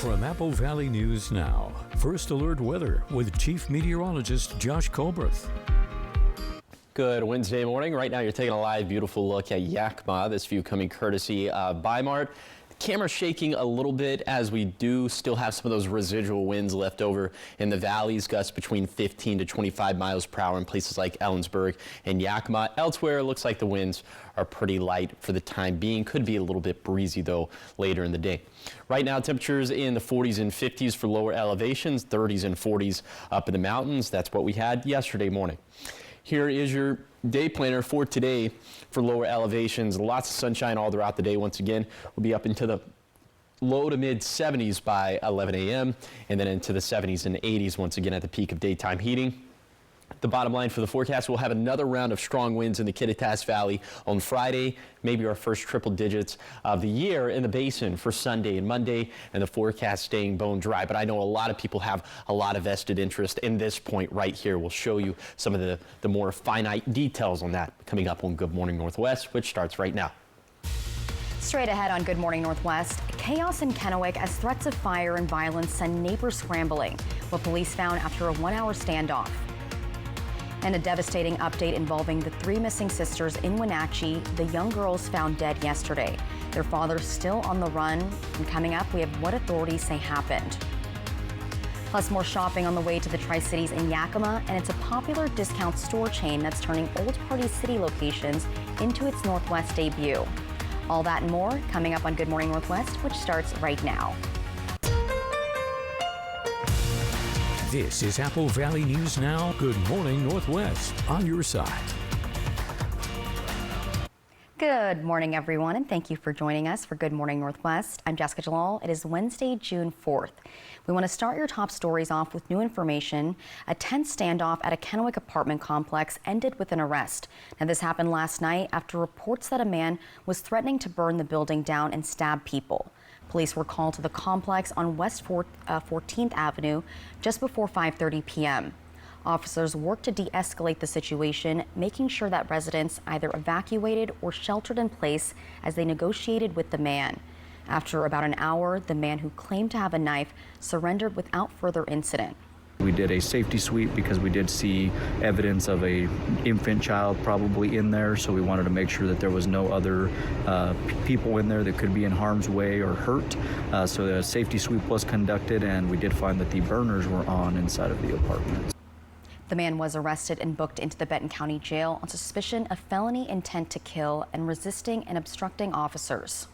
From Apple Valley News Now, First Alert Weather with Chief Meteorologist Josh Colberth. Good Wednesday morning. Right now you're taking a live, beautiful look at Yakima. This view coming courtesy of Bi-Mart. The camera shaking a little bit as we do still have some of those residual winds left over in the valleys, gusts between 15 to 25 miles per hour in places like Ellensburg and Yakima. Elsewhere, it looks like the winds are pretty light for the time being. Could be a little bit breezy though later in the day. Right now, temperatures in the 40s and 50s for lower elevations, 30s and 40s up in the mountains. That's what we had yesterday morning. Here is your day planner for today for lower elevations. Lots of sunshine all throughout the day. Once again, we'll be up into the low to mid 70s by 11 a.m. and then into the 70s and 80s once again at the peak of daytime heating. The bottom line for the forecast, we'll have another round of strong winds in the Kittitas Valley on Friday, maybe our first triple digits of the year in the basin for Sunday and Monday, and the forecast staying bone dry. But I know a lot of people have a lot of vested interest in this point right here. We'll show you some of the more finite details on that coming up on Good Morning Northwest, which starts right now. Straight ahead on Good Morning Northwest, chaos in Kennewick as threats of fire and violence send neighbors scrambling. What police found after a one-hour standoff. And a devastating update involving the 3 missing sisters in Wenatchee, the young girls found dead yesterday. Their father still on the run. And coming up, we have what authorities say happened. Plus more shopping on the way to the Tri-Cities in Yakima, and it's a popular discount store chain that's turning Old Party City locations into its Northwest debut. All that and more coming up on Good Morning Northwest, which starts right now. This is Apple Valley News Now. Good Morning Northwest on your side. Good morning, everyone, and thank you for joining us for Good Morning Northwest. I'm Jessica Jalal. It is Wednesday, June 4th. We want to start your top stories off with new information. A tense standoff at a Kennewick apartment complex ended with an arrest. Now, this happened last night after reports that a man was threatening to burn the building down and stab people. Police were called to the complex on West 14th Avenue just before 5:30 p.m. Officers worked to de-escalate the situation, making sure that residents either evacuated or sheltered in place as they negotiated with the man. After about an hour, the man who claimed to have a knife surrendered without further incident. We did a safety sweep because we did see evidence of a infant child probably in there, so we wanted to make sure that there was no other people in there that could be in harm's way or hurt. So the safety sweep was conducted, and we did find that the burners were on inside of the apartment. The man was arrested and booked into the Benton County Jail on suspicion of felony intent to kill and resisting and obstructing officers.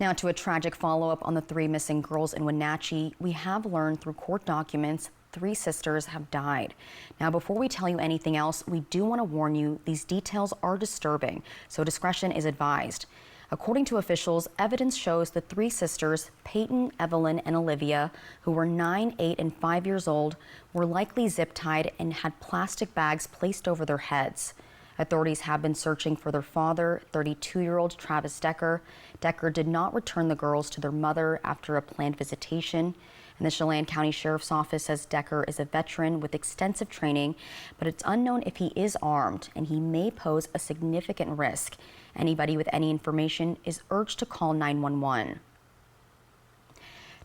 Now to a tragic follow-up on the 3 missing girls in Wenatchee. We have learned through court documents 3 sisters have died. Now, before we tell you anything else, we do want to warn you these details are disturbing, so discretion is advised. According to officials, evidence shows the 3 sisters, Peyton, Evelyn, and Olivia, who were 9, 8, and 5 years old, were likely zip-tied and had plastic bags placed over their heads. Authorities have been searching for their father, 32-year-old Travis Decker. Decker did not return the girls to their mother after a planned visitation. And the Chelan County Sheriff's Office says Decker is a veteran with extensive training, but it's unknown if he is armed and he may pose a significant risk. Anybody with any information is urged to call 911.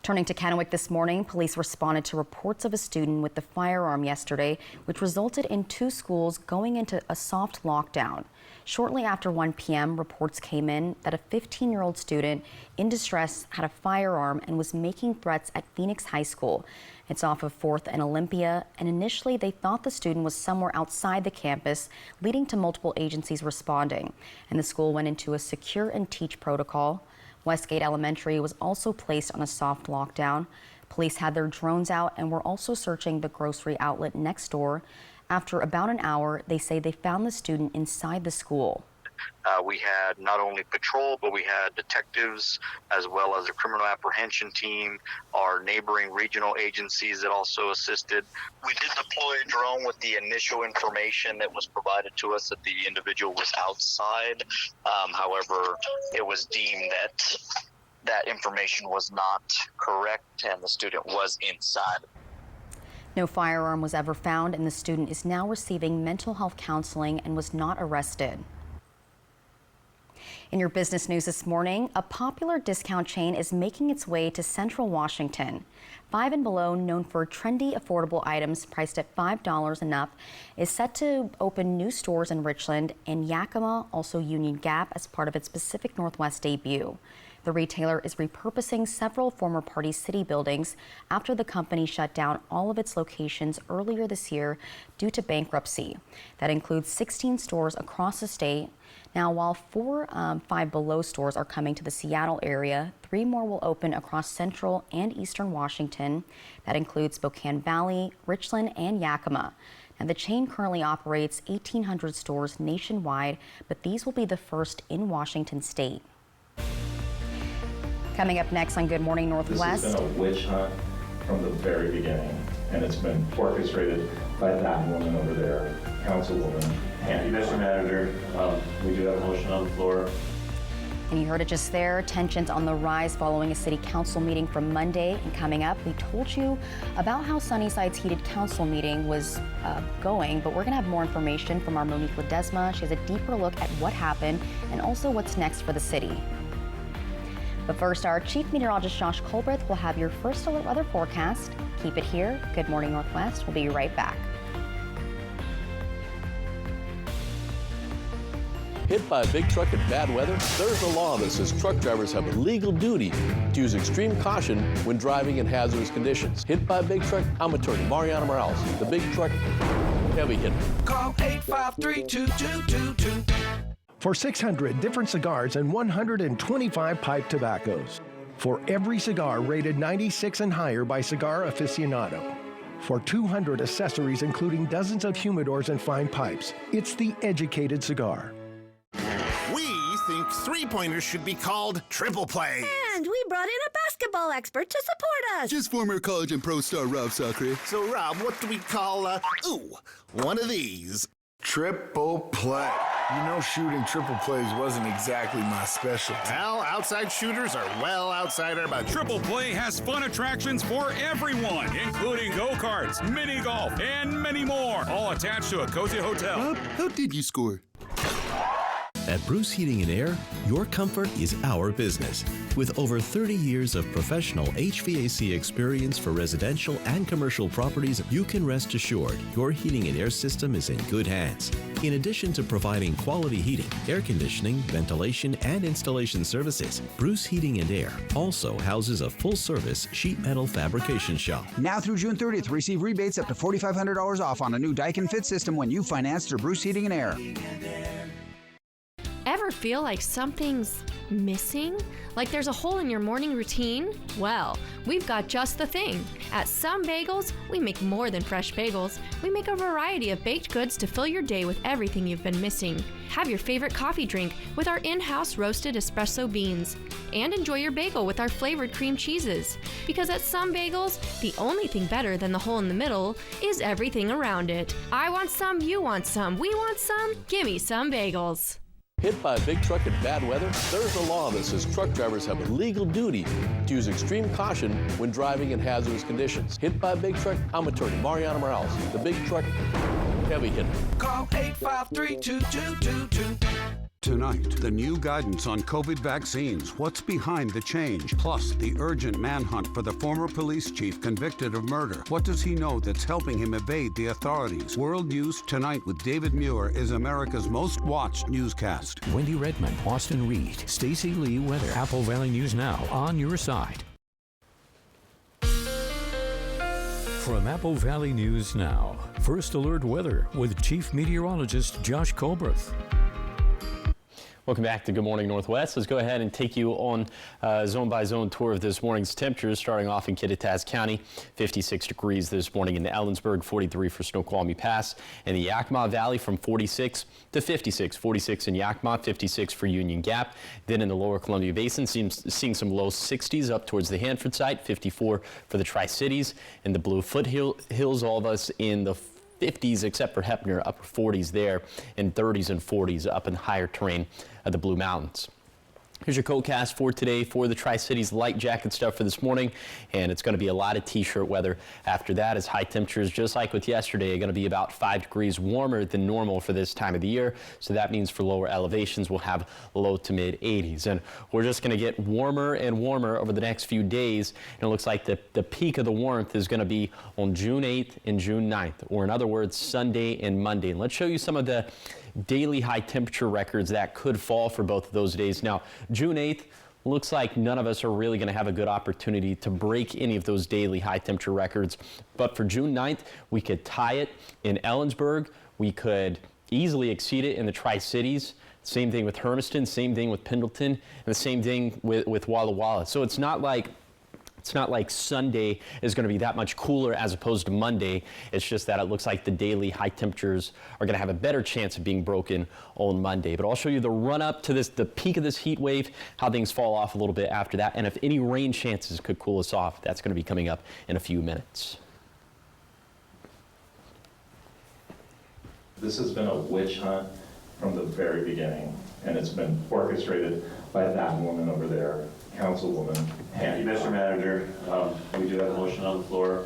Turning to Kennewick this morning, police responded to reports of a student with a firearm yesterday, which resulted in 2 schools going into a soft lockdown. Shortly after 1 p.m., reports came in that a 15-year-old student in distress had a firearm and was making threats at Phoenix High School. It's off of 4th and Olympia, and initially they thought the student was somewhere outside the campus, leading to multiple agencies responding. And the school went into a secure and teach protocol. Westgate Elementary was also placed on a soft lockdown. Police had their drones out and were also searching the grocery outlet next door. After about an hour, they say they found the student inside the school. We had not only patrol, but we had detectives as well as a criminal apprehension team, our neighboring regional agencies that also assisted. We did deploy a drone with the initial information that was provided to us that the individual was outside. However, it was deemed that that information was not correct and the student was inside. No firearm was ever found, and the student is now receiving mental health counseling and was not arrested. In your business news this morning, a popular discount chain is making its way to Central Washington. Five and Below, known for trendy, affordable items priced at $5 and up, is set to open new stores in Richland and Yakima, also Union Gap, as part of its Pacific Northwest debut. The retailer is repurposing several former Party City buildings after the company shut down all of its locations earlier this year due to bankruptcy. That includes 16 stores across the state. Now, while four Five Below stores are coming to the Seattle area, 3 more will open across central and eastern Washington. That includes Spokane Valley, Richland, and Yakima. Now, the chain currently operates 1,800 stores nationwide, but these will be the first in Washington state. Coming up next on Good Morning Northwest. This has been a witch hunt from the very beginning, and it's been orchestrated by that woman over there, Councilwoman. Thank you, Mr. Manager. We do have a motion on the floor. And you heard it just there, tensions on the rise following a city council meeting from Monday. And coming up, we told you about how Sunnyside's heated council meeting was going, but we're gonna have more information from our Monique Ledesma. She has a deeper look at what happened and also what's next for the city. But first, our Chief Meteorologist Josh Colbreth will have your first alert weather forecast. Keep it here. Good Morning Northwest. We'll be right back. Hit by a big truck in bad weather? There's a law that says truck drivers have a legal duty to use extreme caution when driving in hazardous conditions. Hit by a big truck? I'm attorney Mariana Morales, the big truck heavy hitter. Call 853-2222. For 600 different cigars and 125 pipe tobaccos. For every cigar rated 96 and higher by Cigar Aficionado. For 200 accessories including dozens of humidors and fine pipes. It's the educated cigar. We think three-pointers should be called triple play. And we brought in a basketball expert to support us. Just former college and pro star Rob Sacre. So, Rob, what do we call, one of these? Triple play. You know, shooting triple plays wasn't exactly my specialty. Well, outside shooters are well outside our budget. Triple Play has fun attractions for everyone, including go-karts, mini golf, and many more, all attached to a cozy hotel. Rob, how did you score? At Bruce Heating and Air, your comfort is our business. With over 30 years of professional HVAC experience for residential and commercial properties, you can rest assured your heating and air system is in good hands. In addition to providing quality heating, air conditioning, ventilation, and installation services, Bruce Heating and Air also houses a full-service sheet metal fabrication shop. Now through June 30th, receive rebates up to $4,500 off on a new Daikin Fit system when you finance through Bruce Heating and Air. Ever feel like something's missing? Like there's a hole in your morning routine? Well, we've got just the thing. At Some Bagels, we make more than fresh bagels. We make a variety of baked goods to fill your day with everything you've been missing. Have your favorite coffee drink with our in-house roasted espresso beans. And enjoy your bagel with our flavored cream cheeses. Because at Some Bagels, the only thing better than the hole in the middle is everything around it. I want some, you want some, we want some, gimme Some Bagels. Hit by a big truck in bad weather? There's a law that says truck drivers have a legal duty to use extreme caution when driving in hazardous conditions. Hit by a big truck? I'm attorney Mariana Morales, the big truck heavy hitter. Call 853-2222. Tonight, the new guidance on COVID vaccines, what's behind the change, plus the urgent manhunt for the former police chief convicted of murder. What does he know that's helping him evade the authorities? World News Tonight with David Muir is America's most watched newscast. Wendy Redmond, Austin Reed, Stacey Lee Weather, Apple Valley News Now, on your side. From Apple Valley News Now, First Alert Weather with Chief Meteorologist Josh Colbreth. Welcome back to Good Morning Northwest. Let's go ahead and take you on a zone-by-zone tour of this morning's temperatures, starting off in Kittitas County, 56 degrees this morning in Ellensburg, 43 for Snoqualmie Pass, and the Yakima Valley from 46 to 56, 46 in Yakima, 56 for Union Gap. Then in the lower Columbia Basin, seeing some low 60s up towards the Hanford site, 54 for the Tri-Cities, and the Blue Foothills, all of us in the 50s except for Heppner, upper 40s there, and 30s and 40s up in higher terrain of the Blue Mountains. Here's your CoCast for today for the Tri-Cities light jacket stuff for this morning, and it's going to be a lot of t-shirt weather after that, as high temperatures, just like with yesterday, are going to be about 5 degrees warmer than normal for this time of the year. So that means for lower elevations, we'll have low to mid 80s, and we're just going to get warmer and warmer over the next few days. And it looks like the peak of the warmth is going to be on June 8th and June 9th, or in other words, Sunday and Monday. And let's show you some of the daily high temperature records that could fall for both of those days. Now, June 8th, looks like none of us are really going to have a good opportunity to break any of those daily high temperature records. But for June 9th, we could tie it in Ellensburg. We could easily exceed it in the Tri-Cities. Same thing with Hermiston, same thing with Pendleton, and the same thing with Walla Walla. So it's not like Sunday is going to be that much cooler as opposed to Monday. It's just that it looks like the daily high temperatures are going to have a better chance of being broken on Monday. But I'll show you the run up to the peak of this heat wave, how things fall off a little bit after that, and if any rain chances could cool us off. That's going to be coming up in a few minutes. This has been a witch hunt from the very beginning, and it's been orchestrated by that woman over there, Councilwoman Thank you, Mr. Manager. We do have a motion on the floor.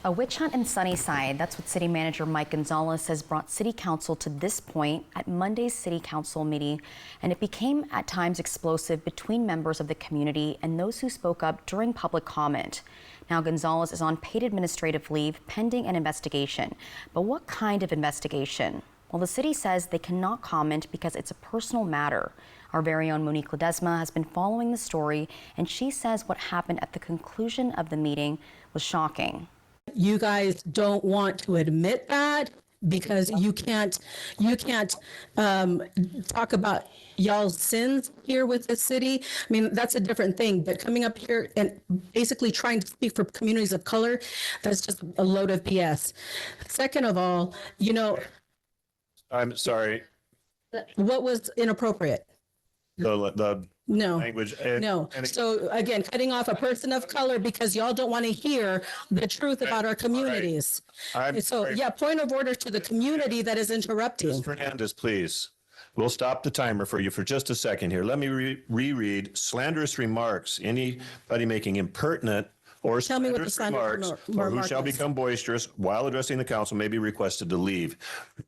A witch hunt in Sunnyside. That's what City Manager Mike Gonzalez has brought City Council to this point at Monday's City Council meeting, and it became at times explosive between members of the community and those who spoke up during public comment. Now, Gonzalez is on paid administrative leave pending an investigation. But what kind of investigation? Well, the city says they cannot comment because it's a personal matter. Our very own Monique Ledesma has been following the story, and she says what happened at the conclusion of the meeting was shocking. You guys don't want to admit that because you can't talk about y'all's sins here with the city. I mean, that's a different thing, but coming up here and basically trying to speak for communities of color, that's just a load of BS. Second of all, I'm sorry. What was inappropriate? The No. language. No. So again, cutting off a person of color because y'all don't want to hear the truth about our communities. I'm So sorry. yeah, point of order to the community that is interrupting. Ms. Fernandez, please. We'll stop the timer for you for just a second here. Let me reread slanderous remarks. Anybody making impertinent or Tell me what the slanderous remarks or who shall become boisterous while addressing the council may be requested to leave.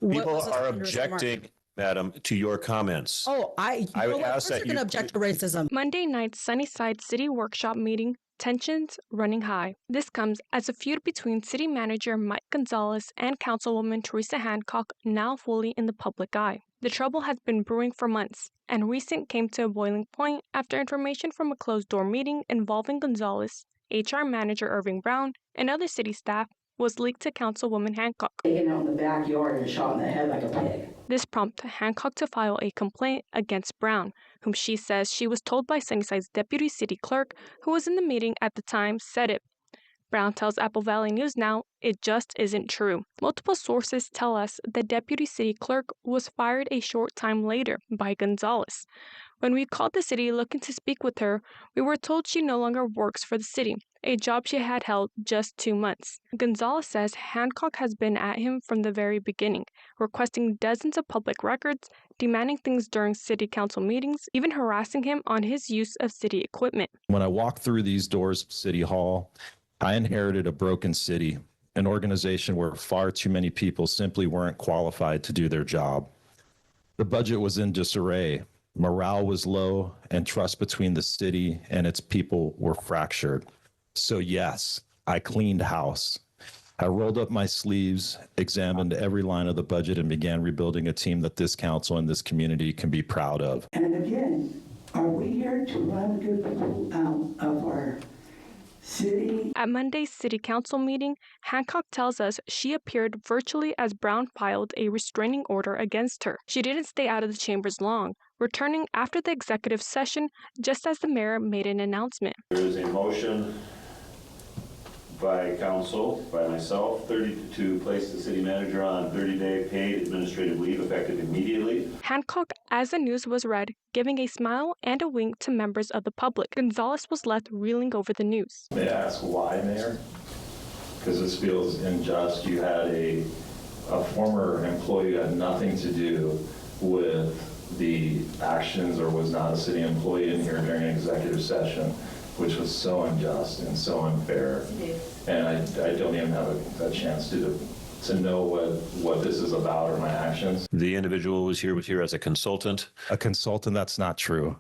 People are objecting, Madam, to your comments. Oh, I would ask that you're going to object to racism. Monday night's Sunnyside City Workshop meeting, tensions running high. This comes as a feud between City Manager Mike Gonzalez and Councilwoman Teresa Hancock now fully in the public eye. The trouble has been brewing for months, and recent came to a boiling point after information from a closed-door meeting involving Gonzalez, HR Manager Irving Brown, and other city staff was leaked to Councilwoman Hancock. Taken out in the backyard and shot in the head like a pig. This prompted Hancock to file a complaint against Brown, whom she says she was told by Sunnyside's deputy city clerk, who was in the meeting at the time, said it. Brown tells Apple Valley News Now it just isn't true. Multiple sources tell us the deputy city clerk was fired a short time later by Gonzalez. When we called the city looking to speak with her, we were told she no longer works for the city, a job she had held just 2 months. Gonzalez says Hancock has been at him from the very beginning, requesting dozens of public records, demanding things during city council meetings, even harassing him on his use of city equipment. When I walked through these doors of City Hall, I inherited a broken city, an organization where far too many people simply weren't qualified to do their job. The budget was in disarray. Morale was low, and trust between the city and its people were fractured. So yes, I cleaned house. I rolled up my sleeves, examined every line of the budget, and began rebuilding a team that this council and this community can be proud of. And again, are we here to run good people out of our city? At Monday's city council meeting, Hancock tells us she appeared virtually as Brown filed a restraining order against her. She didn't stay out of the chambers long, returning after the executive session just as the mayor made an announcement. There is a motion by council, by myself, to place the city manager on 30-day paid administrative leave effective immediately. Hancock, as the news was read, giving a smile and a wink to members of the public. Gonzalez was left reeling over the news. May I ask why, Mayor? Because this feels unjust. You had a former employee who had nothing to do with the actions or was not a city employee in here during an executive session, which was so unjust and so unfair. And I don't even have a chance to know what this is about or my actions. The individual was here as a consultant. A consultant, that's not true.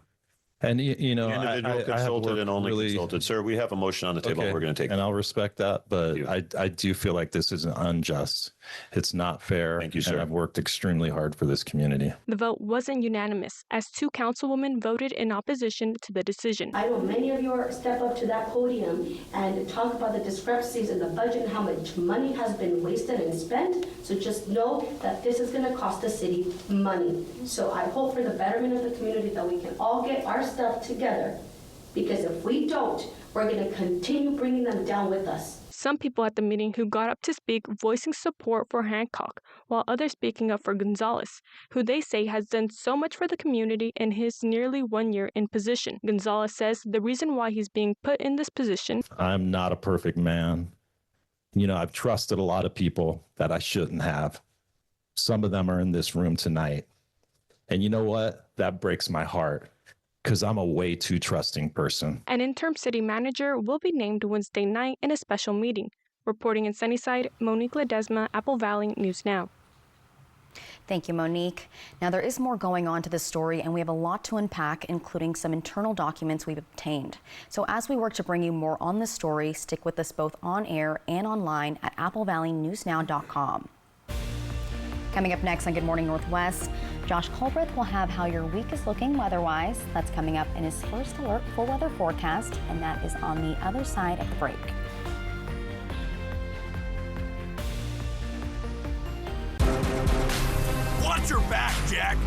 And you know, Individual consultant and only consultant. Sir, we have a motion on the table. Okay, We're going to take and it. I'll respect that, but I do feel like this is unjust. It's not fair. Thank you, sir. And I've worked extremely hard for this community. The vote wasn't unanimous, as 2 councilwomen voted in opposition to the decision. I know many of you are step up to that podium and talk about the discrepancies in the budget and how much money has been wasted and spent. So just know that this is going to cost the city money. So I hope for the betterment of the community that we can all get our stuff together, because if we don't, we're going to continue bringing them down with us. Some people at the meeting who got up to speak voicing support for Hancock, while others speaking up for Gonzalez, who they say has done so much for the community in his nearly 1 year in position. Gonzalez says the reason why he's being put in this position. I'm not a perfect man. You know, I've trusted a lot of people that I shouldn't have. Some of them are in this room tonight. And you know what? That breaks my heart, because I'm a way too trusting person. An interim city manager will be named Wednesday night in a special meeting. Reporting in Sunnyside, Monique Ledesma, Apple Valley News Now. Thank you, Monique. Now, there is more going on to this story, and we have a lot to unpack, including some internal documents we've obtained. So as we work to bring you more on this story, stick with us both on air and online at applevalleynewsnow.com. Coming up next on Good Morning Northwest, Josh Colbreth will have how your week is looking weather-wise. That's coming up in his first alert full weather forecast, and that is on the other side of the break. Watch your back, Jack.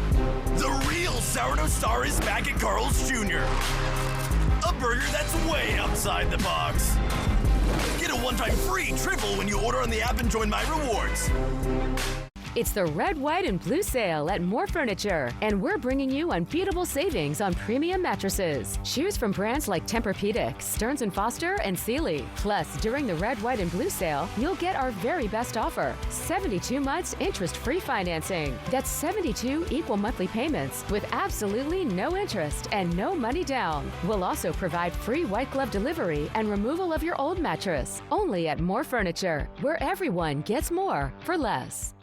The real sourdough star is back at Carl's Jr. A burger that's way outside the box. Get a one-time free triple when you order on the app and join My Rewards. It's the Red, White, and Blue sale at More Furniture, and we're bringing you unbeatable savings on premium mattresses. Choose from brands like Tempur-Pedic, Stearns & Foster, and Sealy. Plus, during the Red, White, and Blue sale, you'll get our very best offer, 72 months interest-free financing. That's 72 equal monthly payments with absolutely no interest and no money down. We'll also provide free white glove delivery and removal of your old mattress. Only at More Furniture, where everyone gets more for less.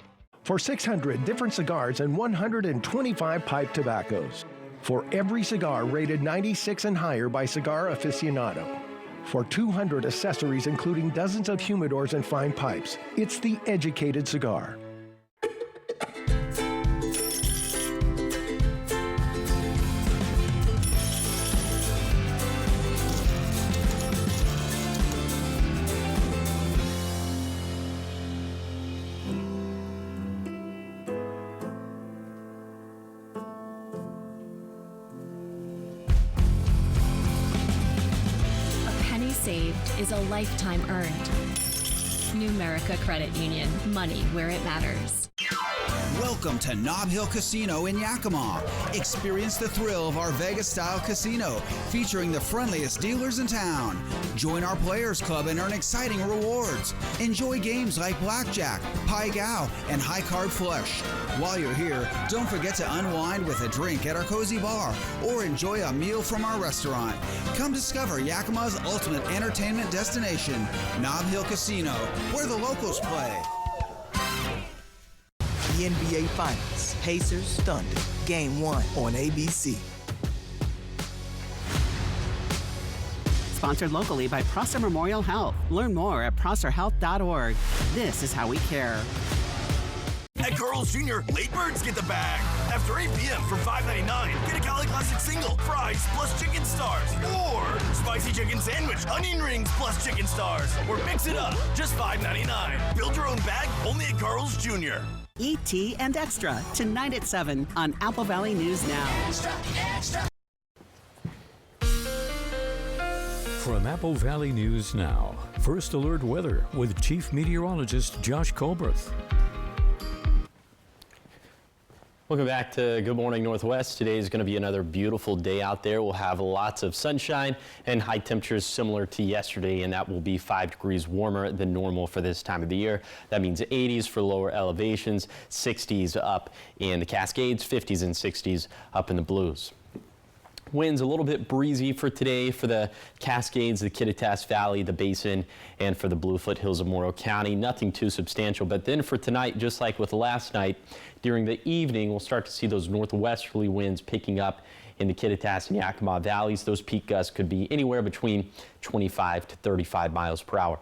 For 600 different cigars and 125 pipe tobaccos. For every cigar rated 96 and higher by Cigar Aficionado. For 200 accessories including dozens of humidors and fine pipes. It's the educated cigar. Saved is a lifetime earned. Numerica Credit Union. Money where it matters. Welcome to Nob Hill Casino in Yakima. Experience the thrill of our Vegas-style casino, featuring the friendliest dealers in town. Join our Players Club and earn exciting rewards. Enjoy games like Blackjack, Pai Gow, and High Card Flush. While you're here, don't forget to unwind with a drink at our cozy bar or enjoy a meal from our restaurant. Come discover Yakima's ultimate entertainment destination, Nob Hill Casino, where the locals play. The NBA Finals, Pacers, Thunder, Game 1 on ABC. Sponsored locally by Prosser Memorial Health. Learn more at prosserhealth.org. This is how we care. At Carl's Jr., late birds get the bag. After 8 p.m. for $5.99, get a Cali Classic single, fries plus chicken stars. Or spicy chicken sandwich, onion rings plus chicken stars. Or mix it up, just $5.99. Build your own bag, only at Carl's Jr. E.T. and Extra, tonight at 7 on Apple Valley News Now. Extra, extra. From Apple Valley News Now, First Alert Weather with Chief Meteorologist Josh Colbreth. Welcome back to Good Morning Northwest. Today is going to be another beautiful day out there. We'll have lots of sunshine and high temperatures similar to yesterday, and that will be 5 degrees warmer than normal for this time of the year. That means 80s for lower elevations, 60s up in the Cascades, 50s and 60s up in the Blues. Winds a little bit breezy for today for the Cascades, the Kittitas Valley, the Basin, and for the Blue Foothills of Morrow County. Nothing too substantial. But then for tonight, just like with last night, during the evening, we'll start to see those northwesterly winds picking up in the Kittitas and Yakima valleys. Those peak gusts could be anywhere between 25 to 35 miles per hour.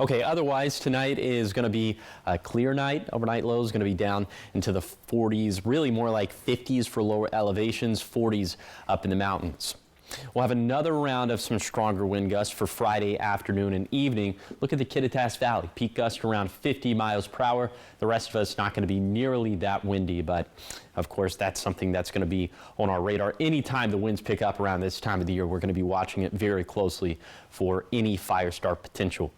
Okay, otherwise tonight is going to be a clear night. Overnight low is going to be down into the 40s, really more like 50s for lower elevations, 40s up in the mountains. We'll have another round of some stronger wind gusts for Friday afternoon and evening. Look at the Kittitas Valley, peak gust around 50 miles per hour. The rest of us not going to be nearly that windy, but of course that's something that's going to be on our radar. Anytime the winds pick up around this time of the year, we're going to be watching it very closely for any fire start potential.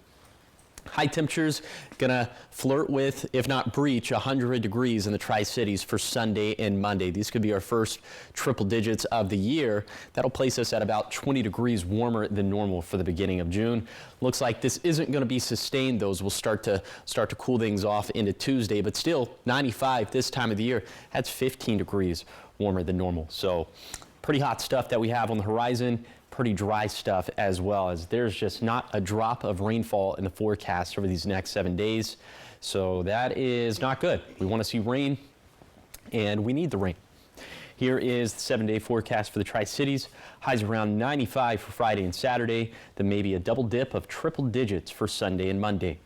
High temperatures gonna flirt with, if not breach, 100 degrees in the Tri-Cities for Sunday and Monday. These could be our first triple digits of the year. That'll place us at about 20 degrees warmer than normal for the beginning of June. Looks like this isn't going to be sustained. Those will start to cool things off into Tuesday, but still 95 this time of the year. That's 15 degrees warmer than normal. So pretty hot stuff that we have on the horizon. Pretty dry stuff as well, as there's just not a drop of rainfall in the forecast over these next 7 days. So that is not good. We want to see rain, and we need the rain. Here is the 7-day forecast for the Tri-Cities. Highs around 95 for Friday and Saturday, then maybe a double dip of triple digits for Sunday and Monday.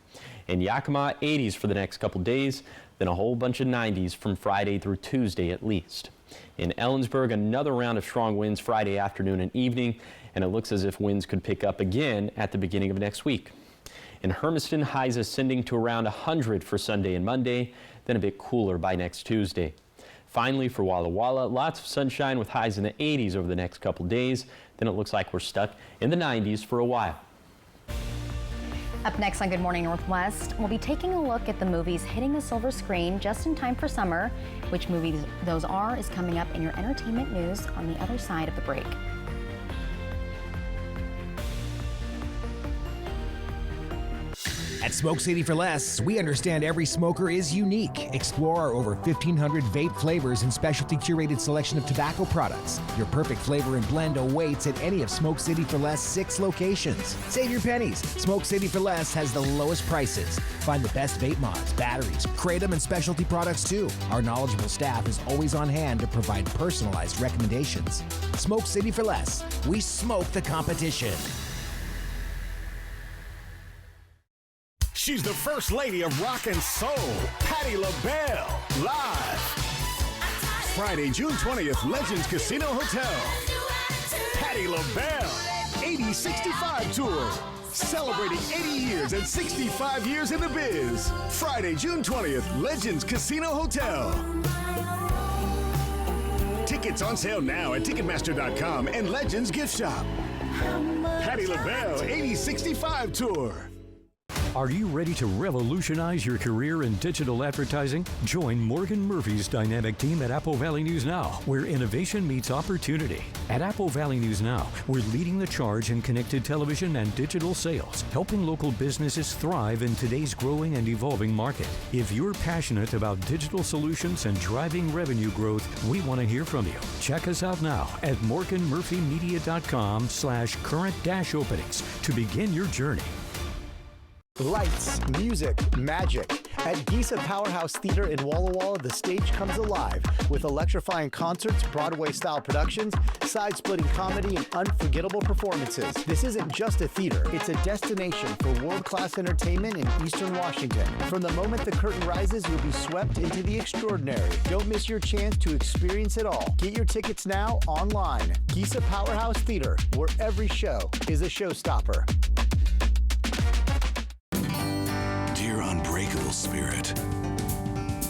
In Yakima, 80s for the next couple days, then a whole bunch of 90s from Friday through Tuesday at least. In Ellensburg, another round of strong winds Friday afternoon and evening, and it looks as if winds could pick up again at the beginning of next week. In Hermiston, highs ascending to around 100 for Sunday and Monday, then a bit cooler by next Tuesday. Finally, for Walla Walla, lots of sunshine with highs in the 80s over the next couple days. Then it looks like we're stuck in the 90s for a while. Up next on Good Morning Northwest, we'll be taking a look at the movies hitting the silver screen just in time for summer. Which movies those are is coming up in your entertainment news on the other side of the break. At Smoke City for Less, we understand every smoker is unique. Explore our over 1,500 vape flavors and specialty curated selection of tobacco products. Your perfect flavor and blend awaits at any of Smoke City for Less 6 locations. Save your pennies. Smoke City for Less has the lowest prices. Find the best vape mods, batteries, kratom, and specialty products too. Our knowledgeable staff is always on hand to provide personalized recommendations. Smoke City for Less. We smoke the competition. She's the first lady of rock and soul, Patti LaBelle, live. Friday, June 20th, Legends Casino Hotel. Patti LaBelle, 8065 Tour. Celebrating 80 years and 65 years in the biz. Friday, June 20th, Legends Casino Hotel. Tickets on sale now at Ticketmaster.com and Legends Gift Shop. Patti LaBelle, 8065 Tour. Are you ready to revolutionize your career in digital advertising? Join Morgan Murphy's dynamic team at Apple Valley News Now, where innovation meets opportunity. At Apple Valley News Now, we're leading the charge in connected television and digital sales, helping local businesses thrive in today's growing and evolving market. If you're passionate about digital solutions and driving revenue growth, we want to hear from you. Check us out now at morganmurphymedia.com/current-openings to begin your journey. Lights, music, magic. At Giza Powerhouse Theater in Walla Walla, the stage comes alive with electrifying concerts, Broadway-style productions, side-splitting comedy, and unforgettable performances. This isn't just a theater. It's a destination for world-class entertainment in Eastern Washington. From the moment the curtain rises, you'll be swept into the extraordinary. Don't miss your chance to experience it all. Get your tickets now online. Giza Powerhouse Theater, where every show is a showstopper. Dear unbreakable spirit,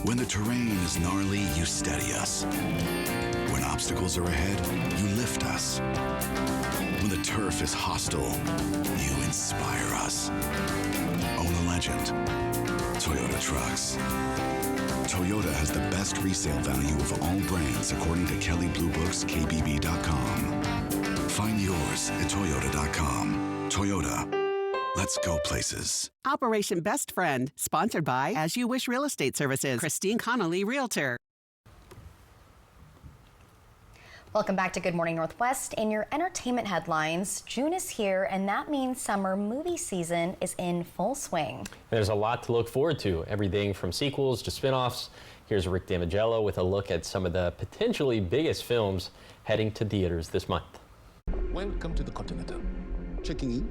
when the terrain is gnarly, you steady us. When obstacles are ahead, you lift us. When the turf is hostile, you inspire us. Own a legend. Toyota Trucks. Toyota has the best resale value of all brands according to Kelley Blue Book's KBB.com. Find yours at Toyota.com. Toyota. Let's go places. Operation Best Friend, sponsored by As You Wish Real Estate Services. Christine Connolly, Realtor. Welcome back to Good Morning Northwest. In your entertainment headlines, June is here, and that means summer movie season is in full swing. There's a lot to look forward to, everything from sequels to spin-offs. Here's Rick Damagello with a look at some of the potentially biggest films heading to theaters this month. Welcome to the Continental. Checking in.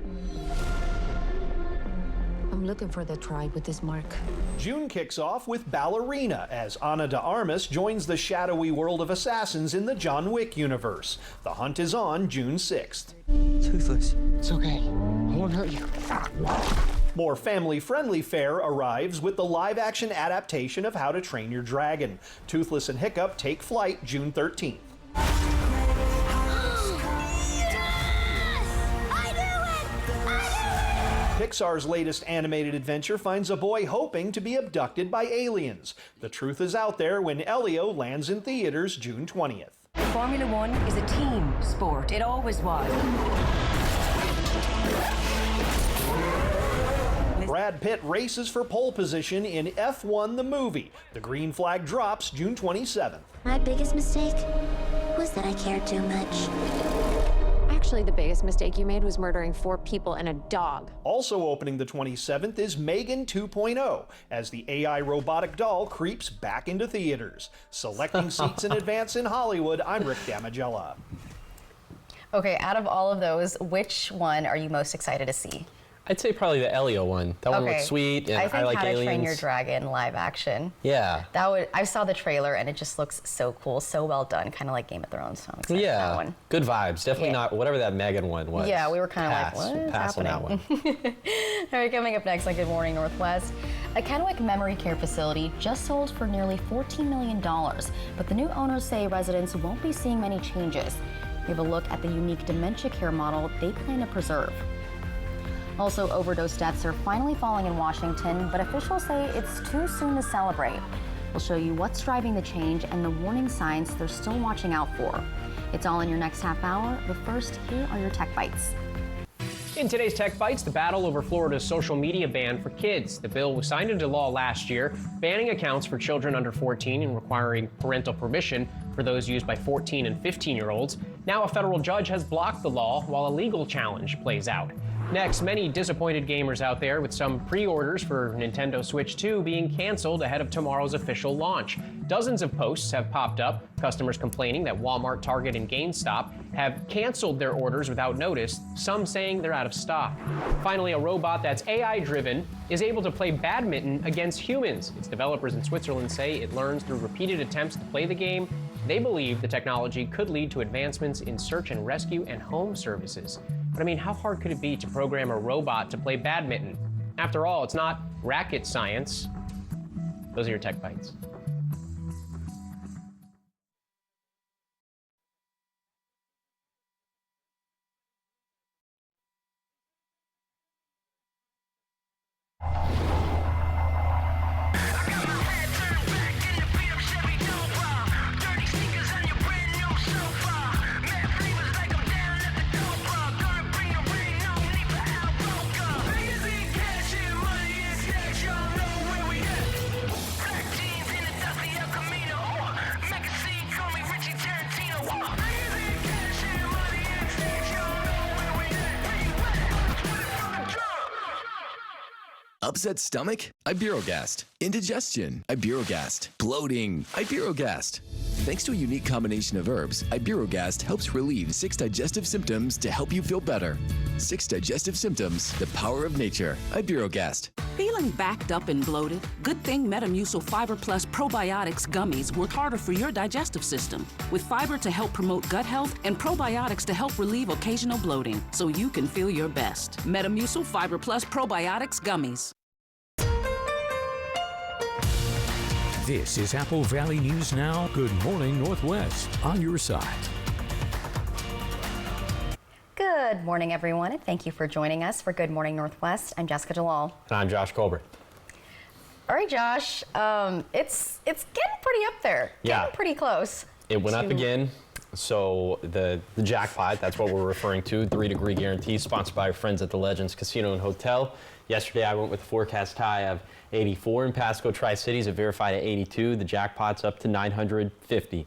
I'm looking for the tribe with this mark. June kicks off with Ballerina as Ana de Armas joins the shadowy world of assassins in the John Wick universe. The hunt is on June 6th. Toothless. It's okay. I won't hurt you. More family-friendly fare arrives with the live-action adaptation of How to Train Your Dragon. Toothless and Hiccup take flight June 13th. Pixar's latest animated adventure finds a boy hoping to be abducted by aliens. The truth is out there when Elio lands in theaters June 20th. Formula One is a team sport. It always was. Brad Pitt races for pole position in F1 the movie. The green flag drops June 27th. My biggest mistake was that I cared too much. Actually, the biggest mistake you made was murdering 4 people and a dog. Also opening the 27th is Megan 2.0, as the AI robotic doll creeps back into theaters. Selecting seats in advance in Hollywood, I'm Rick Damagella. Okay, out of all of those, which one are you most excited to see? I'd say probably the Elio one. That one looks sweet, and I think like How aliens. to Train Your Dragon live action. Yeah. I saw the trailer and it just looks so cool, so well done, kind of like Game of Thrones. So I'm excited for that one. Good vibes. Definitely not whatever that Megan one was. Yeah, we were kind of like, what is Pass on happening? that one. All right, coming up next on Good Morning Northwest, a Kennewick memory care facility just sold for nearly $14 million, but the new owners say residents won't be seeing many changes. We have a look at the unique dementia care model they plan to preserve. Also, overdose deaths are finally falling in Washington, but officials say it's too soon to celebrate. We'll show you what's driving the change and the warning signs they're still watching out for. It's all in your next half hour, but first, here are your Tech Bites. In today's Tech Bites, the battle over Florida's social media ban for kids. The bill was signed into law last year, banning accounts for children under 14 and requiring parental permission for those used by 14 and 15-year-olds. Now a federal judge has blocked the law while a legal challenge plays out. Next, many disappointed gamers out there with some pre-orders for Nintendo Switch 2 being canceled ahead of tomorrow's official launch. Dozens of posts have popped up, customers complaining that Walmart, Target, and GameStop have canceled their orders without notice, some saying they're out of stock. Finally, a robot that's AI-driven is able to play badminton against humans. Its developers in Switzerland say it learns through repeated attempts to play the game. They believe the technology could lead to advancements in search and rescue and home services. But I mean, how hard could it be to program a robot to play badminton? After all, it's not rocket science. Those are your Tech Bites. Upset stomach? Iberogast. Indigestion? Iberogast. Bloating? Iberogast. Thanks to a unique combination of herbs, Iberogast helps relieve 6 digestive symptoms to help you feel better. 6 digestive symptoms, the power of nature. Iberogast. Feeling backed up and bloated? Good thing Metamucil Fiber Plus Probiotics Gummies work harder for your digestive system. With fiber to help promote gut health and probiotics to help relieve occasional bloating, so you can feel your best. Metamucil Fiber Plus Probiotics Gummies. This is Apple Valley News Now. Good Morning Northwest, on your side. Good morning, everyone, and thank you for joining us for Good Morning Northwest. I'm Jessica Jalal. And I'm Josh Colbert. All right, Josh. It's getting pretty up there. Yeah. Getting pretty close. It went up again. So the jackpot, that's what we're referring to, 3-degree guarantee, sponsored by our friends at the Legends Casino and Hotel. Yesterday I went with a forecast high of 84 in Pasco Tri-Cities. It verified at 82. The jackpot's up to 950.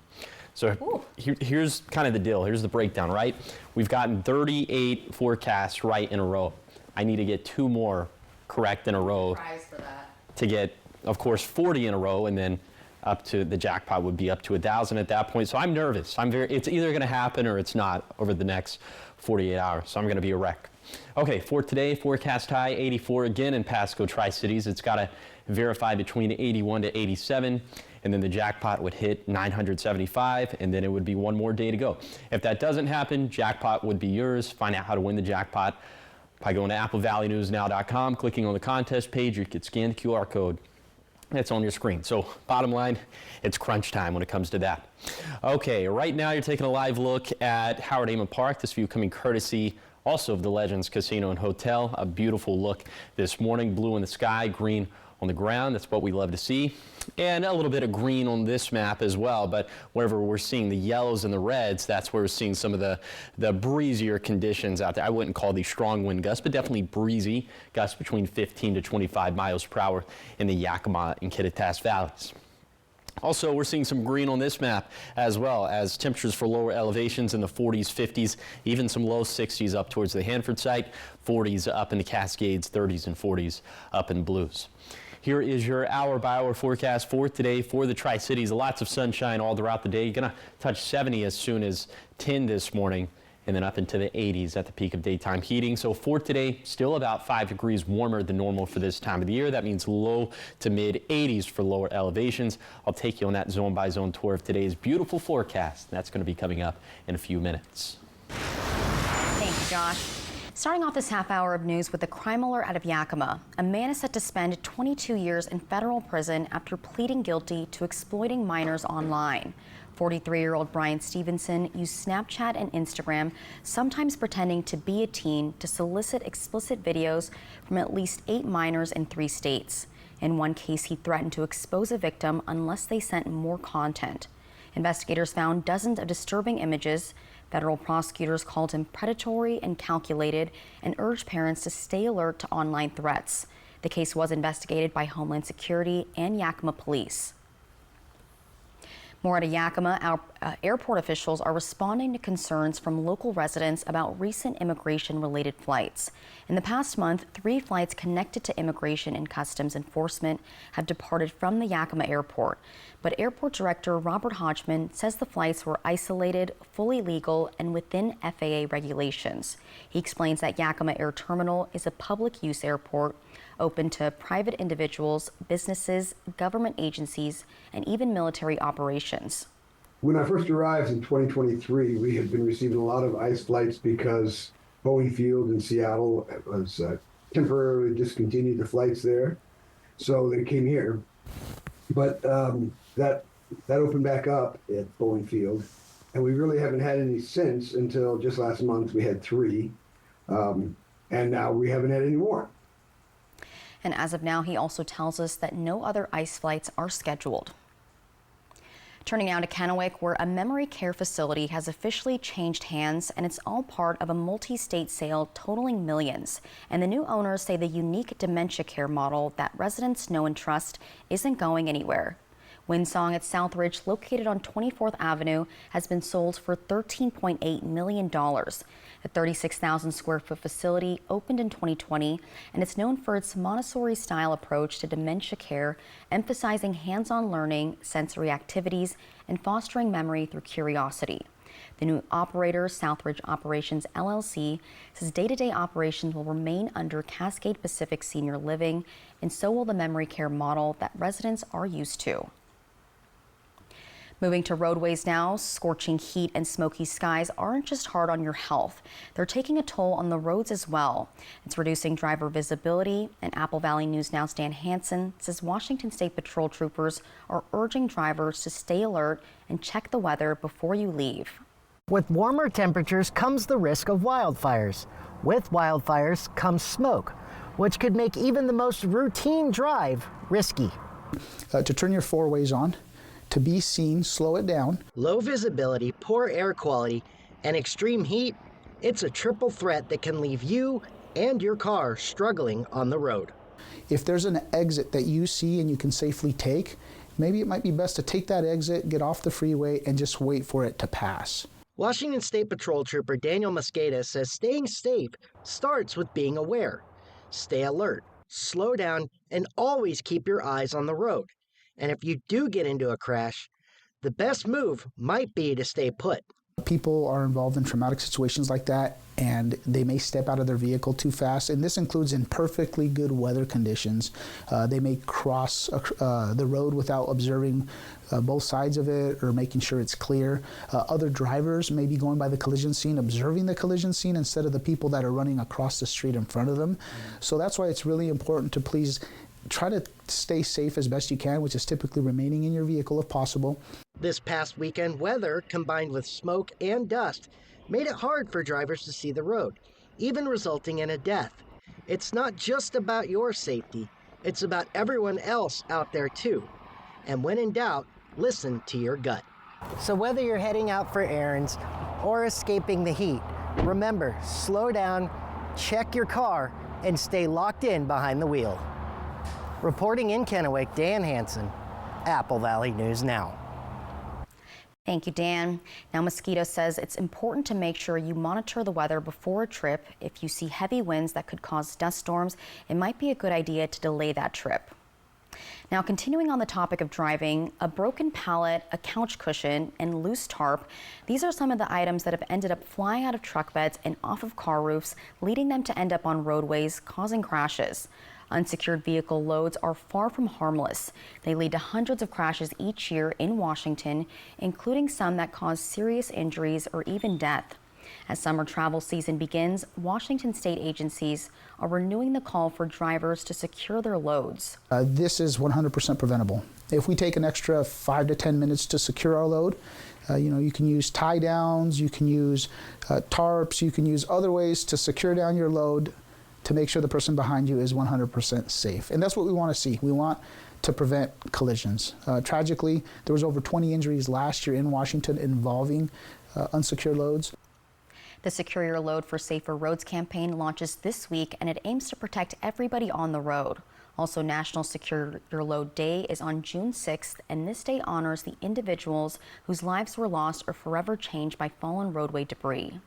So here's kind of the deal. Here's the breakdown, right? We've gotten 38 forecasts right in a row. I need to get 2 more correct in a row to get, of course, 40 in a row, and then up to the jackpot would be up to 1,000 at that point. So I'm nervous. It's either going to happen or it's not over the next 48 hours. So I'm going to be a wreck. Okay, for today, forecast high 84 again in Pasco Tri-Cities. It's got to verify between 81 to 87, and then the jackpot would hit 975, and then it would be 1 more day to go. If that doesn't happen, jackpot would be yours. Find out how to win the jackpot by going to AppleValleyNewsNow.com, clicking on the contest page. You could scan the QR code. It's on your screen. So bottom line, it's crunch time when it comes to that. Okay, right now you're taking a live look at Howard Amon Park. This view coming courtesy also of the Legends Casino and Hotel. A beautiful look this morning. Blue in the sky, green on the ground. That's what we love to see. And a little bit of green on this map as well, but wherever we're seeing the yellows and the reds, that's where we're seeing some of the breezier conditions out there. I wouldn't call these strong wind gusts, but definitely breezy gusts between 15 to 25 miles per hour in the Yakima and Kittitas valleys. Also, we're seeing some green on this map as well as temperatures for lower elevations in the 40s, 50s, even some low 60s up towards the Hanford site, 40s up in the Cascades, 30s and 40s up in Blues. Here is your hour-by-hour forecast for today for the Tri-Cities. Lots of sunshine all throughout the day. You're going to touch 70 as soon as 10 this morning, and then up into the 80s at the peak of daytime heating. So for today, still about 5 degrees warmer than normal for this time of the year. That means low to mid 80s for lower elevations. I'll take you on that zone-by-zone tour of today's beautiful forecast. That's going to be coming up in a few minutes. Thank you, Josh. Starting off this half hour of news with a crime alert out of Yakima. A man is set to spend 22 years in federal prison after pleading guilty to exploiting minors online. 43-year-old Brian Stevenson used Snapchat and Instagram, sometimes pretending to be a teen, to solicit explicit videos from at least 8 minors in 3 states. In one case, he threatened to expose a victim unless they sent more content. Investigators found dozens of disturbing images. Federal prosecutors called him predatory and calculated and urged parents to stay alert to online threats. The case was investigated by Homeland Security and Yakima Police. More at Yakima, airport officials are responding to concerns from local residents about recent immigration-related flights. In the past month, 3 flights connected to immigration and customs enforcement have departed from the Yakima airport. But Airport Director Robert Hodgman says the flights were isolated, fully legal, and within FAA regulations. He explains that Yakima Air Terminal is a public-use airport open to private individuals, businesses, government agencies, and even military operations. When I first arrived in 2023, we had been receiving a lot of ICE flights because Boeing Field in Seattle was temporarily discontinued the flights there. So they came here. But that opened back up at Boeing Field. And we really haven't had any since until just last month. We had 3. And now we haven't had any more. And as of now, he also tells us that no other ICE flights are scheduled. Turning now to Kennewick, where a memory care facility has officially changed hands, and it's all part of a multi-state sale totaling millions. And the new owners say the unique dementia care model that residents know and trust isn't going anywhere. Windsong at Southridge, located on 24th Avenue, has been sold for $13.8 million. The 36,000 square foot facility opened in 2020, and it's known for its Montessori-style approach to dementia care, emphasizing hands-on learning, sensory activities, and fostering memory through curiosity. The new operator, Southridge Operations LLC, says day-to-day operations will remain under Cascade Pacific Senior Living, and so will the memory care model that residents are used to. Moving to roadways now, scorching heat and smoky skies aren't just hard on your health. They're taking a toll on the roads as well. It's reducing driver visibility, and Apple Valley News Now's Dan Hansen says Washington State Patrol troopers are urging drivers to stay alert and check the weather before you leave. With warmer temperatures comes the risk of wildfires. With wildfires comes smoke. which could make even the most routine drive risky. To turn your four ways on, to be seen, slow it down. Low visibility, poor air quality, and extreme heat, it's a triple threat that can leave you and your car struggling on the road. If there's an exit that you see and you can safely take, maybe it might be best to take that exit, get off the freeway, and just wait for it to pass. Washington State Patrol Trooper Daniel Mosqueda says staying safe starts with being aware. Stay alert, slow down, and always keep your eyes on the road. And if you do get into a crash, the best move might be to stay put. People are involved in traumatic situations like that, and they may step out of their vehicle too fast, and this includes in perfectly good weather conditions. They may cross the road without observing both sides of it or making sure it's clear. Other drivers may be going by the collision scene, observing the collision scene instead of the people that are running across the street in front of them. So that's why it's really important to please try to stay safe as best you can, which is typically remaining in your vehicle if possible. This past weekend, weather combined with smoke and dust made it hard for drivers to see the road, even resulting in a death. It's not just about your safety, it's about everyone else out there too. And when in doubt, listen to your gut. So whether you're heading out for errands or escaping the heat, remember, slow down, check your car, and stay locked in behind the wheel. Reporting in Kennewick, Dan Hansen, Apple Valley News Now. Thank you, Dan. Now, Mosquito says it's important to make sure you monitor the weather before a trip. If you see heavy winds that could cause dust storms, it might be a good idea to delay that trip. Now, continuing on the topic of driving, a broken pallet, a couch cushion, and loose tarp, these are some of the items that have ended up flying out of truck beds and off of car roofs, leading them to end up on roadways, causing crashes. Unsecured vehicle loads are far from harmless. They lead to hundreds of crashes each year in Washington, including some that cause serious injuries or even death. As summer travel season begins, Washington state agencies are renewing the call for drivers to secure their loads. This is 100% preventable. If we take an extra 5 to 10 minutes to secure our load, you can use tie downs, you can use tarps, you can use other ways to secure down your load to make sure the person behind you is 100% safe. And that's what we want to see. We want to prevent collisions. Tragically, there was over 20 injuries last year in Washington involving unsecured loads. The Secure Your Load for Safer Roads campaign launches this week, and it aims to protect everybody on the road. Also, National Secure Your Load Day is on June 6th, and this day honors the individuals whose lives were lost or forever changed by fallen roadway debris.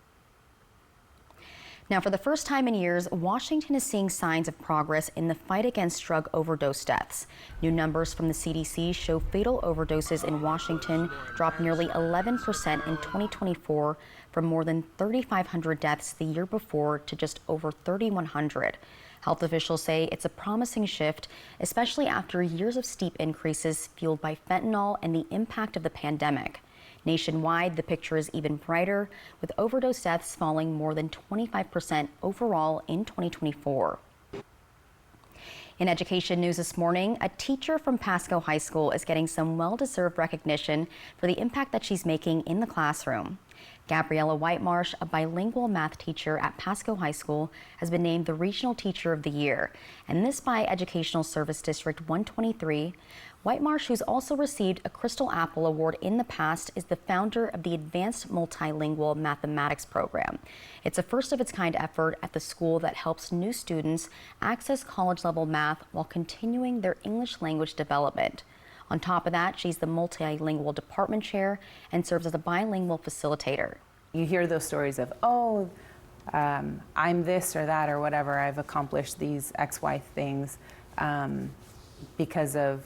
Now, for the first time in years, Washington is seeing signs of progress in the fight against drug overdose deaths. New numbers from the CDC show fatal overdoses in Washington dropped nearly 11% in 2024 from more than 3,500 deaths the year before to just over 3,100. Health officials say it's a promising shift, especially after years of steep increases fueled by fentanyl and the impact of the pandemic. Nationwide, the picture is even brighter, with overdose deaths falling more than 25% overall in 2024. In education news this morning, a teacher from Pasco High School is getting some well-deserved recognition for the impact that she's making in the classroom. Gabriella Whitemarsh, a bilingual math teacher at Pasco High School, has been named the Regional Teacher of the Year, and this by Educational Service District 123. Whitemarsh, who's also received a Crystal Apple Award in the past, is the founder of the Advanced Multilingual Mathematics Program. It's a first-of-its-kind effort at the school that helps new students access college-level math while continuing their English language development. On top of that, she's the multilingual department chair and serves as a bilingual facilitator. You hear those stories of, I'm this or that or whatever, I've accomplished these XY things because of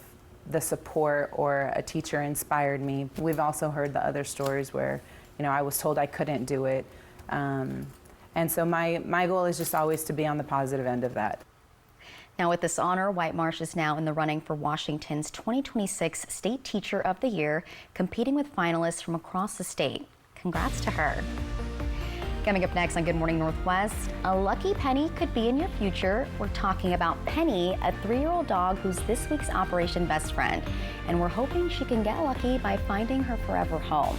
the support or a teacher inspired me. We've also heard the other stories where, I was told I couldn't do it. And so my goal is just always to be on the positive end of that. Now, with this honor, Whitemarsh is now in the running for Washington's 2026 State Teacher of the Year, competing with finalists from across the state. Congrats to her. Coming up next on Good Morning Northwest, a lucky penny could be in your future. We're talking about Penny, a 3-year-old dog who's this week's Operation Best Friend. And we're hoping she can get lucky by finding her forever home.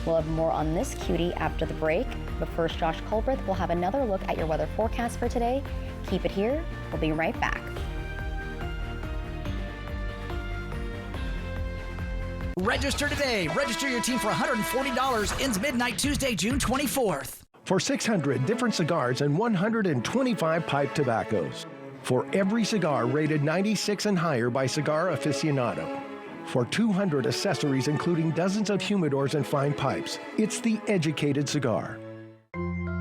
We'll have more on this cutie after the break. But first, Josh Colbreth will have another look at your weather forecast for today. Keep it here. We'll be right back. Register today. Register your team for $140. Ends midnight Tuesday, June 24th. For 600 different cigars and 125 pipe tobaccos. For every cigar rated 96 and higher by Cigar Aficionado. For 200 accessories including dozens of humidors and fine pipes. It's the educated cigar.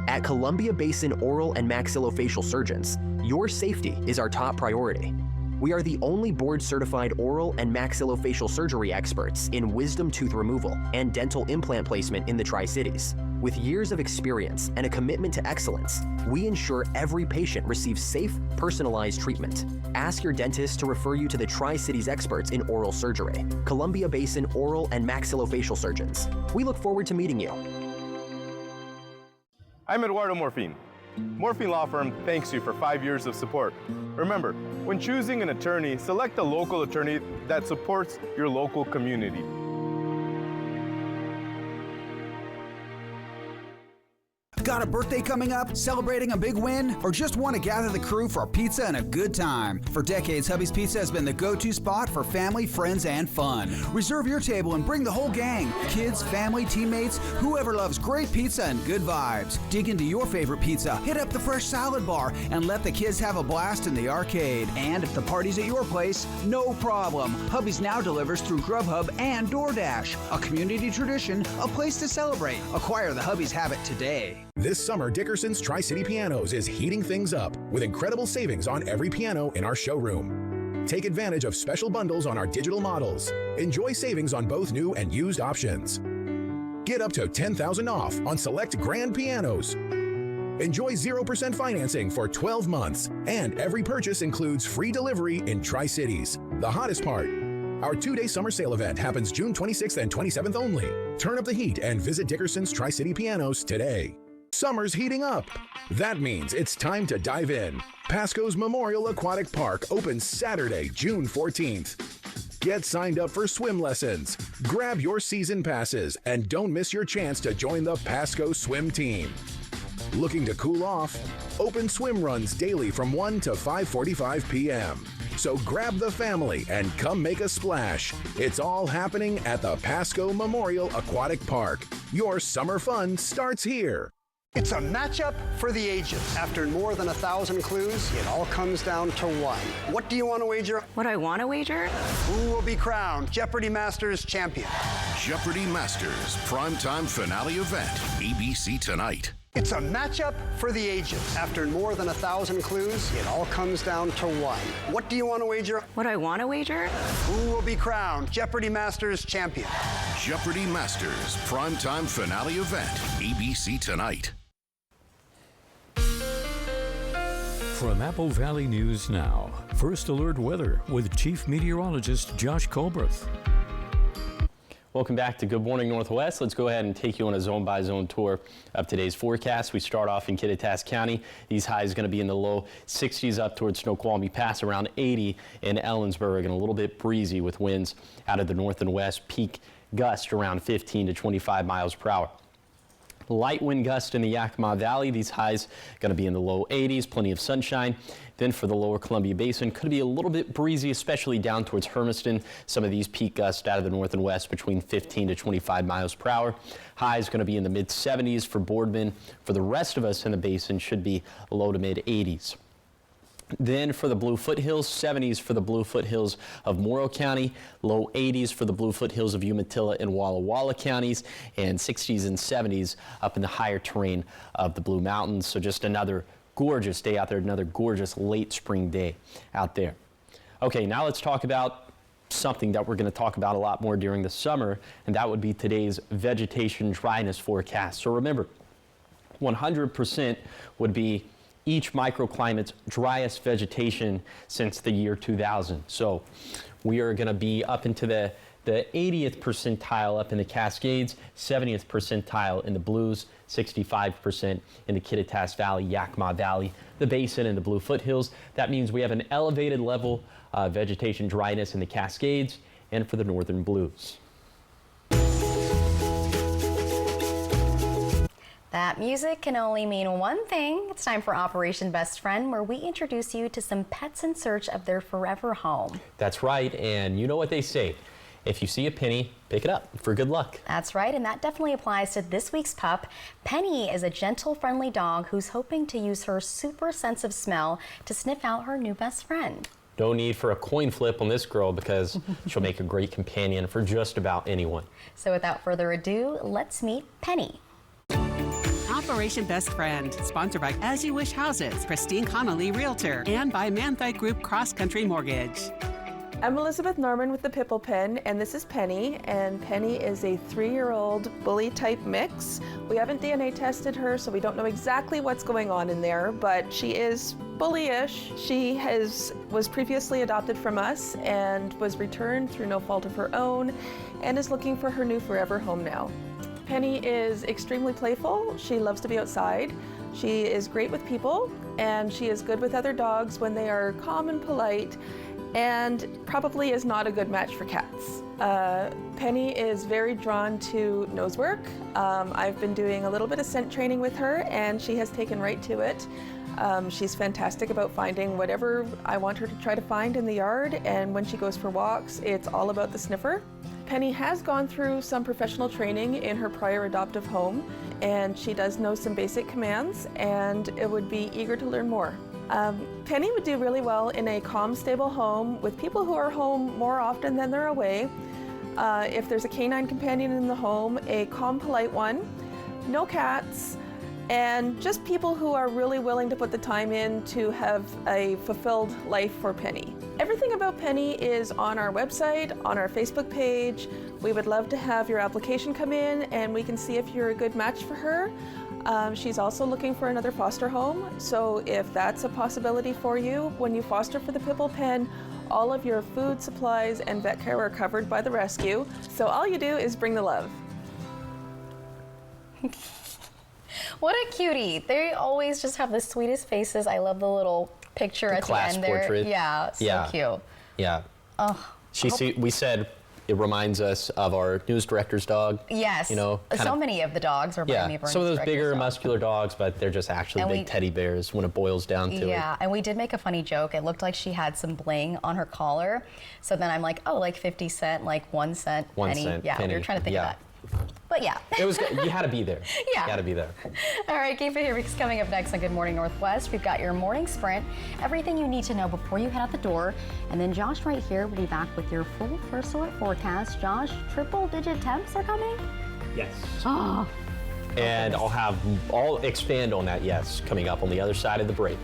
At Columbia Basin Oral and Maxillofacial Surgeons, your safety is our top priority. We are the only board-certified oral and maxillofacial surgery experts in wisdom tooth removal and dental implant placement in the Tri-Cities. With years of experience and a commitment to excellence, we ensure every patient receives safe, personalized treatment. Ask your dentist to refer you to the Tri-Cities experts in oral surgery, Columbia Basin Oral and Maxillofacial Surgeons. We look forward to meeting you. I'm Eduardo Morfin. Morfin Law Firm thanks you for 5 years of support. Remember, when choosing an attorney, select a local attorney that supports your local community. Got a birthday coming up, celebrating a big win, or just want to gather the crew for a pizza and a good time? For decades, Hubby's Pizza has been the go-to spot for family, friends, and fun. Reserve your table and bring the whole gang. Kids, family, teammates, whoever loves great pizza and good vibes. Dig into your favorite pizza, hit up the fresh salad bar, and let the kids have a blast in the arcade. And if the party's at your place, no problem. Hubby's now delivers through Grubhub and DoorDash. A community tradition, a place to celebrate. Acquire the Hubby's habit today. This summer, Dickerson's Tri-City Pianos is heating things up with incredible savings on every piano in our showroom. Take advantage of special bundles on our digital models. Enjoy savings on both new and used options. Get up to $10,000 off on select grand pianos. Enjoy 0% financing for 12 months. And every purchase includes free delivery in Tri-Cities. The hottest part, our 2-day summer sale event happens June 26th and 27th only. Turn up the heat and visit Dickerson's Tri-City Pianos today. Summer's heating up. That means it's time to dive in. Pasco's Memorial Aquatic Park opens Saturday, June 14th. Get signed up for swim lessons. Grab your season passes and don't miss your chance to join the Pasco swim team. Looking to cool off? Open swim runs daily from 1 to 5:45 p.m. So grab the family and come make a splash. It's all happening at the Pasco Memorial Aquatic Park. Your summer fun starts here. It's a matchup for the ages. After more than 1,000 clues, it all comes down to one. What do you want to wager? What do I want to wager? Who will be crowned Jeopardy Masters champion? Jeopardy Masters primetime finale event, ABC tonight. It's a matchup for the ages. After more than 1,000 clues, it all comes down to one. What do you want to wager? What do I want to wager? Who will be crowned Jeopardy Masters champion? Jeopardy Masters primetime finale event, ABC tonight. From Apple Valley News Now, First Alert Weather with Chief Meteorologist Josh Colbreth. Welcome back to Good Morning Northwest. Let's go ahead and take you on a zone-by-zone tour of today's forecast. We start off in Kittitas County. These highs going to be in the low 60s up towards Snoqualmie Pass, around 80 in Ellensburg, and a little bit breezy with winds out of the north and west. Peak gust around 15 to 25 miles per hour. Light wind gust in the Yakima Valley. These highs going to be in the low 80s, plenty of sunshine. Then for the lower Columbia Basin, could be a little bit breezy, especially down towards Hermiston. Some of these peak gusts out of the north and west between 15 to 25 miles per hour. Highs going to be in the mid 70s for Boardman. For the rest of us in the basin, should be low to mid 80s. Then for the Blue Foothills, 70s for the Blue Foothills of Morrow County, low 80s for the Blue Foothills of Umatilla and Walla Walla counties, and 60s and 70s up in the higher terrain of the Blue Mountains. So just another gorgeous day out there, another gorgeous late spring day out there. Okay, now let's talk about something that we're going to talk about a lot more during the summer, and that would be today's vegetation dryness forecast. So remember, 100% would be each microclimate's driest vegetation since the year 2000. So we are going to be up into the 80th percentile up in the Cascades, 70th percentile in the Blues, 65% in the Kittitas Valley, Yakima Valley, the Basin, and the Blue Foothills. That means we have an elevated level of vegetation dryness in the Cascades and for the Northern Blues. That music can only mean one thing. It's time for Operation Best Friend, where we introduce you to some pets in search of their forever home. That's right, and you know what they say. If you see a penny, pick it up for good luck. That's right, and that definitely applies to this week's pup. Penny is a gentle, friendly dog who's hoping to use her super sense of smell to sniff out her new best friend. No need for a coin flip on this girl because she'll make a great companion for just about anyone. So without further ado, let's meet Penny. Operation Best Friend, sponsored by As You Wish Houses, Christine Connolly Realtor, and by Manthite Group Cross Country Mortgage. I'm Elizabeth Norman with the Pipple Pen, and this is Penny, and Penny is a 3-year-old bully type mix. We haven't DNA tested her, so we don't know exactly what's going on in there, but she is bullyish. She was previously adopted from us and was returned through no fault of her own, and is looking for her new forever home now. Penny is extremely playful. She loves to be outside. She is great with people, and she is good with other dogs when they are calm and polite, and probably is not a good match for cats. Penny is very drawn to nose work. I've been doing a little bit of scent training with her, and she has taken right to it. She's fantastic about finding whatever I want her to try to find in the yard, and when she goes for walks, it's all about the sniffer. Penny has gone through some professional training in her prior adoptive home, and she does know some basic commands, and it would be eager to learn more. Penny would do really well in a calm, stable home with people who are home more often than they're away. If there's a canine companion in the home, a calm, polite one, no cats, and just people who are really willing to put the time in to have a fulfilled life for Penny. Everything about Penny is on our website, on our Facebook page. We would love to have your application come in and we can see if you're a good match for her. She's also looking for another foster home, so if that's a possibility for you, when you foster for the Pipple Pen, all of your food, supplies, and vet care are covered by the rescue, so all you do is bring the love. What a cutie. They always just have the sweetest faces. I love the little picture at the end there. Portrait. Yeah, so cute. Yeah. Oh, We said it reminds us of our news director's dog. yes. You know, so many of the dogs remind me of our some of those news bigger director's dog. muscular dogs, but they're just actually And big teddy bears when it boils down to it. Yeah, and we did make a funny joke. It looked like she had some bling on her collar. So then I'm like, oh, like 50 cent, like 1 cent 1 penny. cent Yeah, penny. we were trying to think Yeah. of that. But yeah. It was good. You had to be there. Yeah. You had to be there. All right, keep it here because coming up next on Good Morning Northwest, we've got your morning sprint, everything you need to know before you head out the door. And then Josh right here will be back with your full first alert forecast. Josh, triple-digit temps are coming? Yes. Oh. And I'll expand on that, yes, coming up on the other side of the break.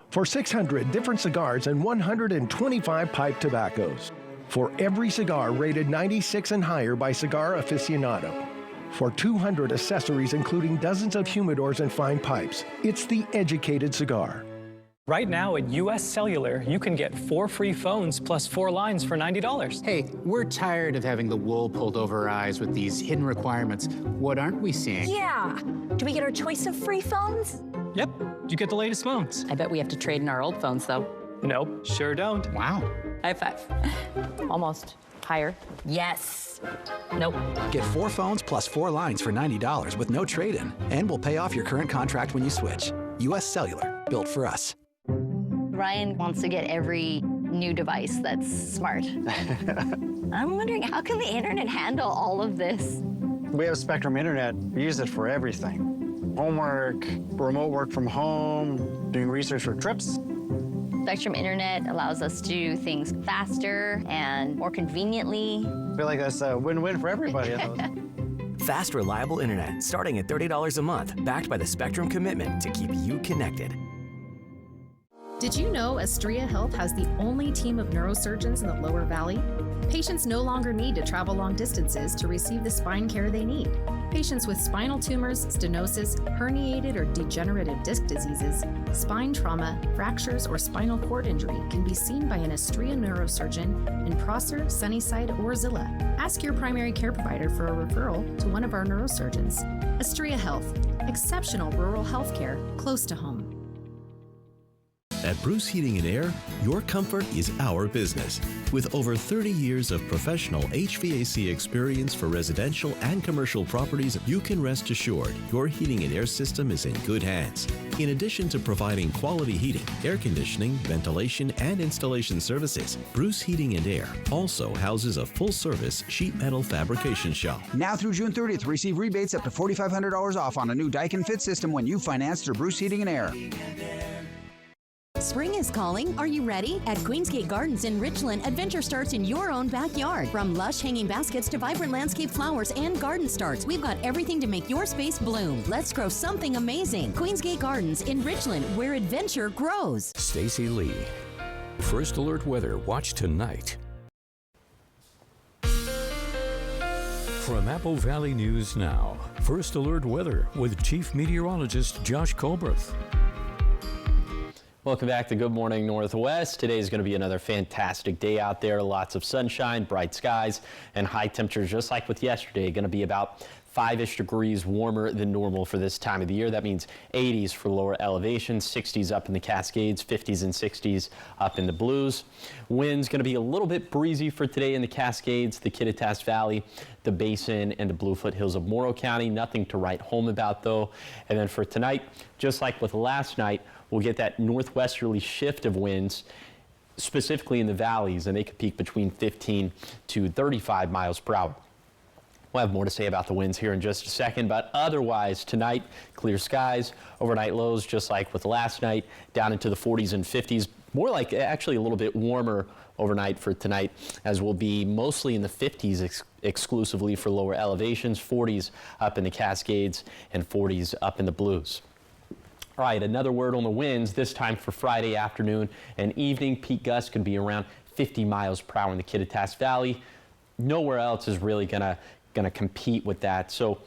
For 600 different cigars and 125 pipe tobaccos. For every cigar rated 96 and higher by Cigar Aficionado. For 200 accessories including dozens of humidors and fine pipes. It's the educated cigar. Right now at US Cellular, you can get 4 free phones plus 4 lines for $90. Hey, we're tired of having the wool pulled over our eyes with these hidden requirements. What aren't we seeing? Yeah. Do we get our choice of free phones? Yep, you get the latest phones. I bet we have to trade in our old phones, though. Nope, sure don't. Wow. High five. Almost. Higher. Yes. Nope. Get 4 phones plus 4 lines for $90 with no trade-in. And we'll pay off your current contract when you switch. US Cellular, built for us. Ryan wants to get every new device that's smart. I'm wondering, how can the internet handle all of this? We have Spectrum Internet. We use it for everything. Homework, remote work from home, doing research for trips. Spectrum Internet allows us to do things faster and more conveniently. I feel like that's a win-win for everybody. Fast, reliable internet starting at $30 a month, backed by the Spectrum commitment to keep you connected. Did you know Astria Health has the only team of neurosurgeons in the Lower Valley? Patients no longer need to travel long distances to receive the spine care they need. Patients with spinal tumors, stenosis, herniated or degenerative disc diseases, spine trauma, fractures, or spinal cord injury can be seen by an Astria neurosurgeon in Prosser, Sunnyside, or Zillah. Ask your primary care provider for a referral to one of our neurosurgeons. Astria Health, exceptional rural health care close to home. At Bruce Heating and Air, your comfort is our business. With over 30 years of professional HVAC experience for residential and commercial properties, you can rest assured your heating and air system is in good hands. In addition to providing quality heating, air conditioning, ventilation, and installation services, Bruce Heating and Air also houses a full-service sheet metal fabrication shop. Now through June 30th, receive rebates up to $4,500 off on a new Daikin Fit system when you finance through Bruce Heating and Air. Spring is calling. Are you ready? At Queensgate Gardens in Richland, adventure starts in your own backyard. From lush hanging baskets to vibrant landscape flowers and garden starts, we've got everything to make your space bloom. Let's grow something amazing. Queensgate Gardens in Richland, where adventure grows. Stacy Lee. First Alert Weather. Watch tonight. From Apple Valley News Now, First Alert Weather with Chief Meteorologist Josh Colbreth. Welcome back to Good Morning Northwest. Today is going to be another fantastic day out there. Lots of sunshine, bright skies, and high temperatures just like with yesterday. Going to be about 5-ish degrees warmer than normal for this time of the year. That means 80s for lower elevations, 60s up in the Cascades, 50s and 60s up in the Blues. Wind's going to be a little bit breezy for today in the Cascades, the Kittitas Valley, the Basin, and the Blue Foothills of Morrow County. Nothing to write home about though. And then for tonight, just like with last night, we'll get that northwesterly shift of winds, specifically in the valleys, and they could peak between 15 to 35 miles per hour. We'll have more to say about the winds here in just a second, but otherwise tonight, clear skies, overnight lows just like with last night, down into the 40s and 50s. More like actually a little bit warmer overnight for tonight, as we'll be mostly in the 50s exclusively for lower elevations, 40s up in the Cascades and 40s up in the Blues. All right, another word on the winds, this time for Friday afternoon and evening. Peak gusts could be around 50 miles per hour in the Kittitas Valley. Nowhere else is really gonna compete with that. So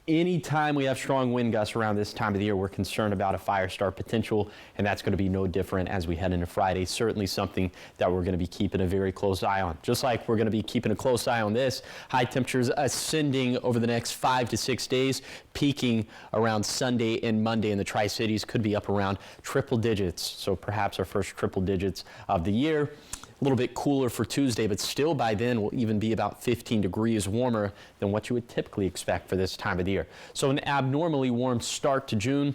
anytime we have strong wind gusts around this time of the year, we're concerned about a fire start potential, and that's going to be no different as we head into Friday. Certainly something that we're going to be keeping a very close eye on. Just like we're going to be keeping a close eye on this, high temperatures ascending over the next 5 to 6 days, peaking around Sunday and Monday in the Tri-Cities, could be up around triple digits. So perhaps our first triple digits of the year. A little bit cooler for Tuesday, but still by then will even be about 15 degrees warmer than what you would typically expect for this time of the year. So an abnormally warm start to June,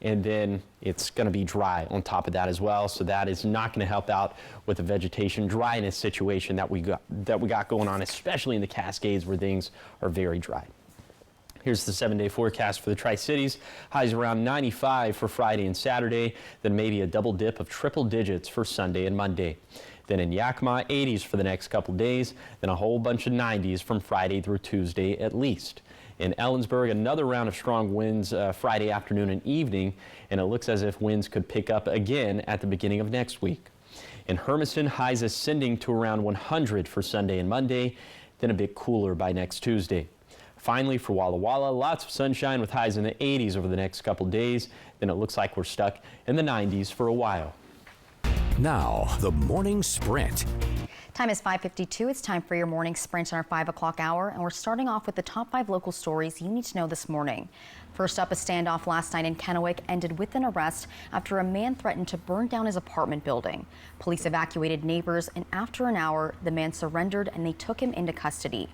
and then it's going to be dry on top of that as well. So that is not going to help out with the vegetation dryness situation that we got going on, especially in the Cascades where things are very dry. Here's the 7-day forecast for the Tri-Cities. Highs around 95 for Friday and Saturday, then maybe a double dip of triple digits for Sunday and Monday. Then in Yakima, 80s for the next couple days, then a whole bunch of 90s from Friday through Tuesday at least. In Ellensburg, another round of strong winds Friday afternoon and evening, and it looks as if winds could pick up again at the beginning of next week. In Hermiston, highs ascending to around 100 for Sunday and Monday, then a bit cooler by next Tuesday. Finally, for Walla Walla, lots of sunshine with highs in the 80s over the next couple days, then it looks like we're stuck in the 90s for a while. Now, the morning sprint. Time is 5:52. It's time for your morning sprint in our 5 o'clock hour, and we're starting off with the top 5 local stories you need to know this morning. First up, a standoff last night in Kennewick ended with an arrest after a man threatened to burn down his apartment building. Police evacuated neighbors, and after an hour, the man surrendered and they took him into custody.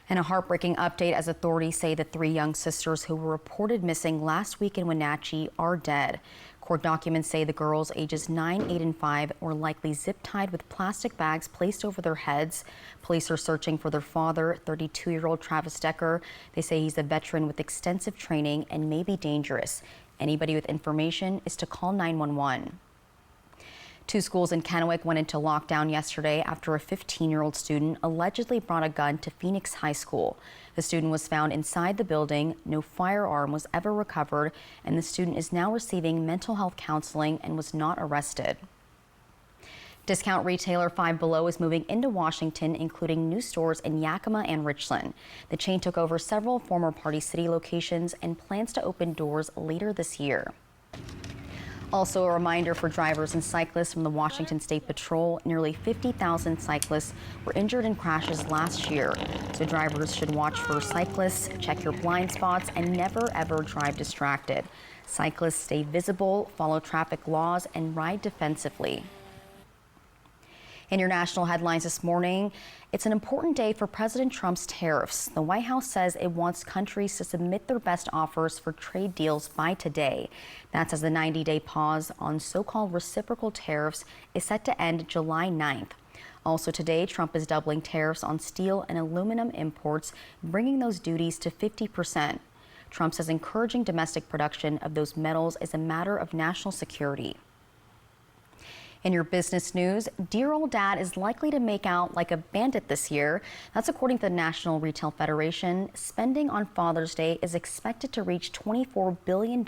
And a heartbreaking update as authorities say the 3 young sisters who were reported missing last week in Wenatchee are dead. Court documents say the girls ages 9, 8, and 5 were likely zip-tied with plastic bags placed over their heads. Police are searching for their father, 32-year-old Travis Decker. They say he's a veteran with extensive training and may be dangerous. Anybody with information is to call 911. 2 schools in Kennewick went into lockdown yesterday after a 15-year-old student allegedly brought a gun to Phoenix High School. The student was found inside the building. No firearm was ever recovered, and the student is now receiving mental health counseling and was not arrested. Discount retailer Five Below is moving into Washington, including new stores in Yakima and Richland. The chain took over several former Party City locations and plans to open doors later this year. Also, a reminder for drivers and cyclists from the Washington State Patrol, nearly 50,000 cyclists were injured in crashes last year. So drivers should watch for cyclists, check your blind spots, and never ever drive distracted. Cyclists stay visible, follow traffic laws, and ride defensively. In your national headlines this morning, it's an important day for President Trump's tariffs. The White House says it wants countries to submit their best offers for trade deals by today. That's as the 90-day pause on so-called reciprocal tariffs is set to end July 9th. Also today, Trump is doubling tariffs on steel and aluminum imports, bringing those duties to 50%. Trump says encouraging domestic production of those metals is a matter of national security. In your business news, dear old dad is likely to make out like a bandit this year. That's according to the National Retail Federation. Spending on Father's Day is expected to reach $24 billion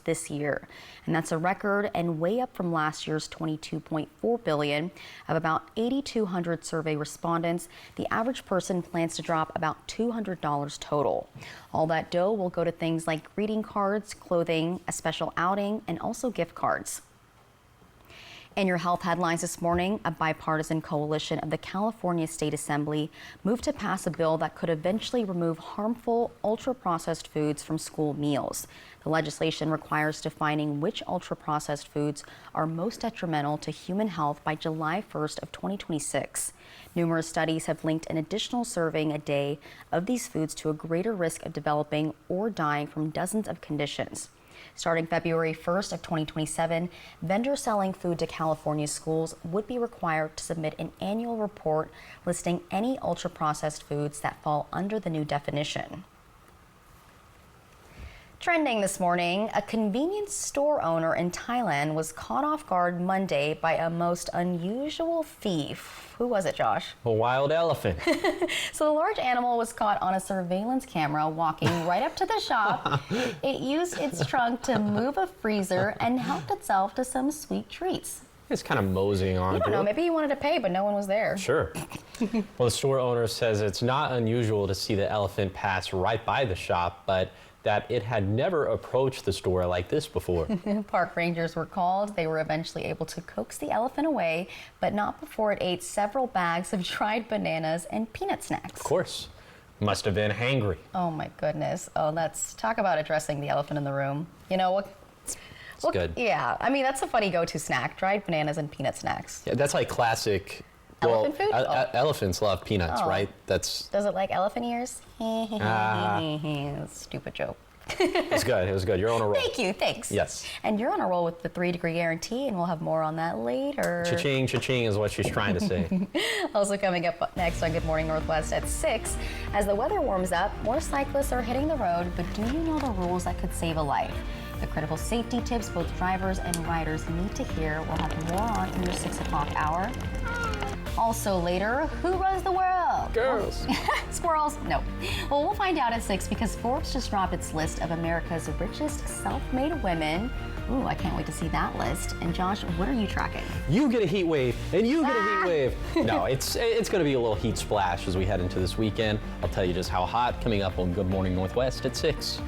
this year. And that's a record and way up from last year's $22.4 billion. Of about 8,200 survey respondents, the average person plans to drop about $200 total. All that dough will go to things like greeting cards, clothing, a special outing, and also gift cards. In your health headlines this morning, a bipartisan coalition of the California State Assembly moved to pass a bill that could eventually remove harmful ultra-processed foods from school meals. The legislation requires defining which ultra-processed foods are most detrimental to human health by July 1st of 2026. Numerous studies have linked an additional serving a day of these foods to a greater risk of developing or dying from dozens of conditions. Starting February 1st of 2027, vendors selling food to California schools would be required to submit an annual report listing any ultra-processed foods that fall under the new definition. Trending this morning, a convenience store owner in Thailand was caught off guard Monday by a most unusual thief. Who was it, Josh? A wild elephant. So the large animal was caught on a surveillance camera walking right up to the shop. It used its trunk to move a freezer and helped itself to some sweet treats. It's kind of moseying on. I don't know, maybe he wanted to pay, but no one was there. Sure. Well, the store owner says it's not unusual to see the elephant pass right by the shop, but that it had never approached the store like this before. Park rangers were called. They were eventually able to coax the elephant away, but not before it ate several bags of dried bananas and peanut snacks. Of course. Must have been hangry. Oh my goodness. Oh, let's talk about addressing the elephant in the room. You know what? It's good. Yeah, I mean, that's a funny go-to snack, dried bananas and peanut snacks. Yeah, that's like classic. Elephant food? Elephants love peanuts, right? Does it like elephant ears? Stupid joke. It was good. It was good. You're on a roll. Thank you. Thanks. Yes. And you're on a roll with the 3-degree guarantee, and we'll have more on that later. Cha-ching, cha-ching is what she's trying to say. Also coming up next on Good Morning Northwest at 6, as the weather warms up, more cyclists are hitting the road, but do you know the rules that could save a life? The critical safety tips both drivers and riders need to hear. We'll have more on in your 6 o'clock hour. Also later, who runs the world? Girls. Squirrels? No. Well, we'll find out at 6 because Forbes just dropped its list of America's richest self-made women. Ooh, I can't wait to see that list. And Josh, what are you tracking? You get a heat wave, and you get a heat wave. No, it's going to be a little heat splash as we head into this weekend. I'll tell you just how hot coming up on Good Morning Northwest at 6.